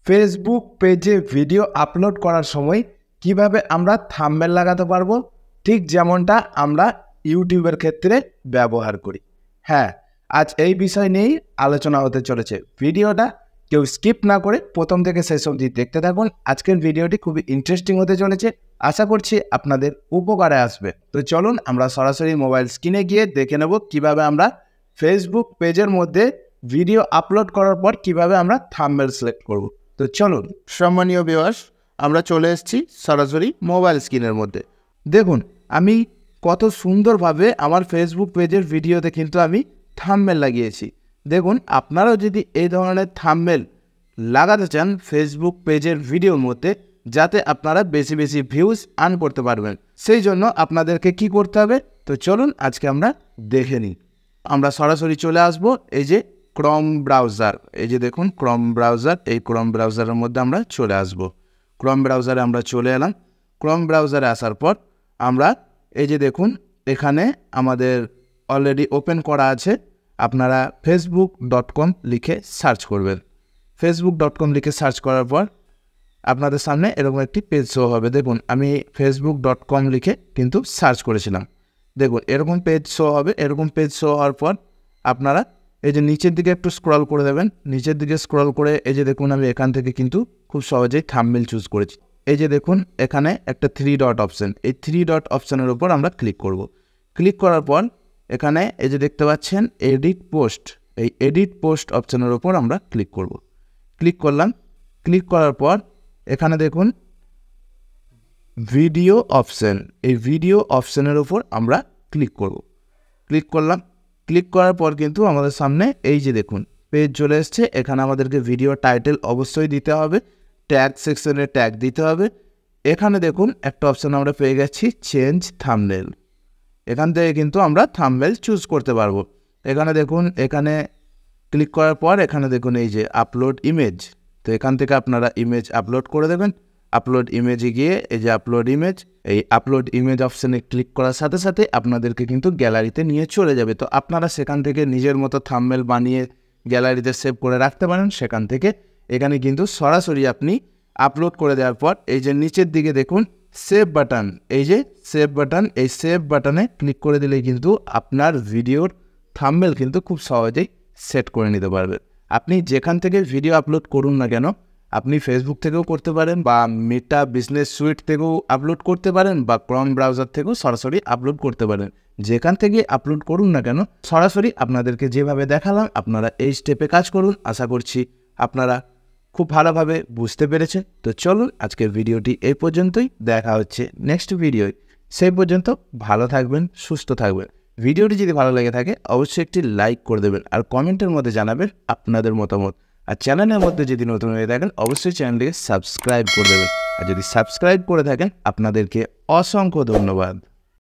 Facebook পেজে video upload করার সময় কিভাবে আমরা থাম্বনেল লাগাতে পারবো, ঠিক যেমনটা আমরা ইউটিউবের ক্ষেত্রে ব্যবহার করি। হ্যাঁ, আজ এই বিষয় নিয়েই আলোচনা হতে চলেছে। ভিডিওটা কেউ স্কিপ না করে প্রথম থেকে শেষ অবধি দেখতে থাকুন। আজকের ভিডিওটি খুবই ইন্টারেস্টিং হতে চলেছে, আশা করছি আপনাদের উপকারে আসবে। তো চলুন আমরা সরাসরি মোবাইল স্ক্রিনে গিয়ে দেখে নেব কিভাবে আমরা ফেসবুক পেজের মধ্যে ভিডিও আপলোড করার পর কিভাবে আমরা থাম্বনেল সিলেক্ট করব। তো চলুন সম্মানীয় ভিউয়ার্স, আমরা চলে এসেছি সরাসরি মোবাইল স্ক্রিনের মধ্যে। দেখুন আমি কত সুন্দরভাবে আমার ফেসবুক পেজের ভিডিওতে কিন্তু আমি থাম্বনেল লাগিয়েছি। দেখুন আপনারাও যদি এই ধরনের থাম্বনেল লাগাতে চান ফেসবুক পেজের ভিডিওর মধ্যে, যাতে আপনারা বেশি বেশি ভিউজ আর্ন করতে পারবেন, সেই জন্য আপনাদেরকে কি করতে হবে, তো চলুন আজকে আমরা দেখে নিই। আমরা সরাসরি চলে আসব এই যে ক্রোম ব্রাউজার, এই যে দেখুন ক্রোম ব্রাউজার, এই ক্রোম ব্রাউজারের মধ্যে আমরা চলে আসব। ক্রোম ব্রাউজারে আমরা চলে এলাম। ক্রোম ব্রাউজারে আসার পর আমরা এই যে দেখুন এখানে আমাদের অলরেডি ওপেন করা আছে। আপনারা facebook.com লিখে সার্চ করবেন। facebook.com লিখে সার্চ করার পর আপনাদের সামনে এরকম একটি পেজ শো হবে। দেখুন আমি facebook.com লিখে কিন্তু সার্চ করেছিলাম। দেখুন এরকম পেজ শো হবে। এরকম পেজ শো হওয়ার পর আপনারা এই যে নিচের দিকে একটু স্ক্রল করে দেবেন। নিচের দিকে স্ক্রল করে এই যে দেখুন আমি এখান থেকে কিন্তু খুব সহজেই থাম্বনেল চুজ করেছি। এই যে দেখুন এখানে একটা 3 ডট অপশান, এই 3 ডট অপশানের উপর আমরা ক্লিক করব। ক্লিক করার পর এখানে এই যে দেখতে পাচ্ছেন এডিট পোস্ট, এই এডিট পোস্ট অপশানের উপর আমরা ক্লিক করব। ক্লিক করলাম। ক্লিক করার পর এখানে দেখুন ভিডিও অপশান, এই ভিডিও অপশানের উপর আমরা ক্লিক করব। ক্লিক করলাম। ক্লিক করার পর কিন্তু আমাদের সামনে এই যে দেখুন পেজ চলে এসছে। এখানে আমাদেরকে ভিডিও টাইটেল অবশ্যই দিতে হবে, ট্যাগ সেকশনে ট্যাগ দিতে হবে। এখানে দেখুন একটা অপশান আমরা পেয়ে গেছি চেঞ্জ থাম্বনেল। এখান থেকে কিন্তু আমরা থাম্বনেল চুজ করতে পারবো। এখানে দেখুন এখানে ক্লিক করার পর এখানে দেখুন এই যে আপলোড ইমেজ, তো এখান থেকে আপনারা ইমেজ আপলোড করে দেবেন। আপলোড ইমেজে গিয়ে এই যে আপলোড ইমেজ, এই আপলোড ইমেজ অপশানে ক্লিক করার সাথে সাথে আপনাদেরকে কিন্তু গ্যালারিতে নিয়ে চলে যাবে। তো আপনারা সেখান থেকে নিজের মতো থাম্বনেল বানিয়ে গ্যালারিতে সেভ করে রাখতে পারেন। সেখান থেকে এখানে কিন্তু সরাসরি আপনি আপলোড করে দেওয়ার পর এই যে নিচের দিকে দেখুন সেভ বাটন, এই যে সেভ বাটন, এই সেভ বাটনে ক্লিক করে দিলেই কিন্তু আপনার ভিডিওর থাম্বনেল কিন্তু খুব সহজেই সেট করে নিতে পারবেন। আপনি যেখান থেকে ভিডিও আপলোড করুন না কেন, আপনি ফেসবুক থেকেও করতে পারেন, বা মেটা বিজনেস সুইট থেকেও আপলোড করতে পারেন, বা ক্রোম ব্রাউজার থেকেও সরাসরি আপলোড করতে পারেন। যেখান থেকে আপলোড করুন না কেন সরাসরি আপনাদেরকে যেভাবে দেখালাম আপনারা এই স্টেপে কাজ করুন। আশা করছি আপনারা খুব ভালোভাবে বুঝতে পেরেছেন। তো চলুন আজকের ভিডিওটি এই পর্যন্তই, দেখা হচ্ছে নেক্সট ভিডিওয়। সেই পর্যন্ত ভালো থাকবেন, সুস্থ থাকবেন। ভিডিওটি যদি ভালো লেগে থাকে অবশ্যই একটি লাইক করে দেবেন, আর কমেন্টের মধ্যে জানাবেন আপনাদের মতামত। আর চ্যানেলের মধ্যে যদি নতুন হয়ে থাকেন অবশ্যই চ্যানেলটিকে সাবস্ক্রাইব করে দেবেন। আর যদি সাবস্ক্রাইব করে থাকেন আপনাদেরকে অসংখ্য ধন্যবাদ।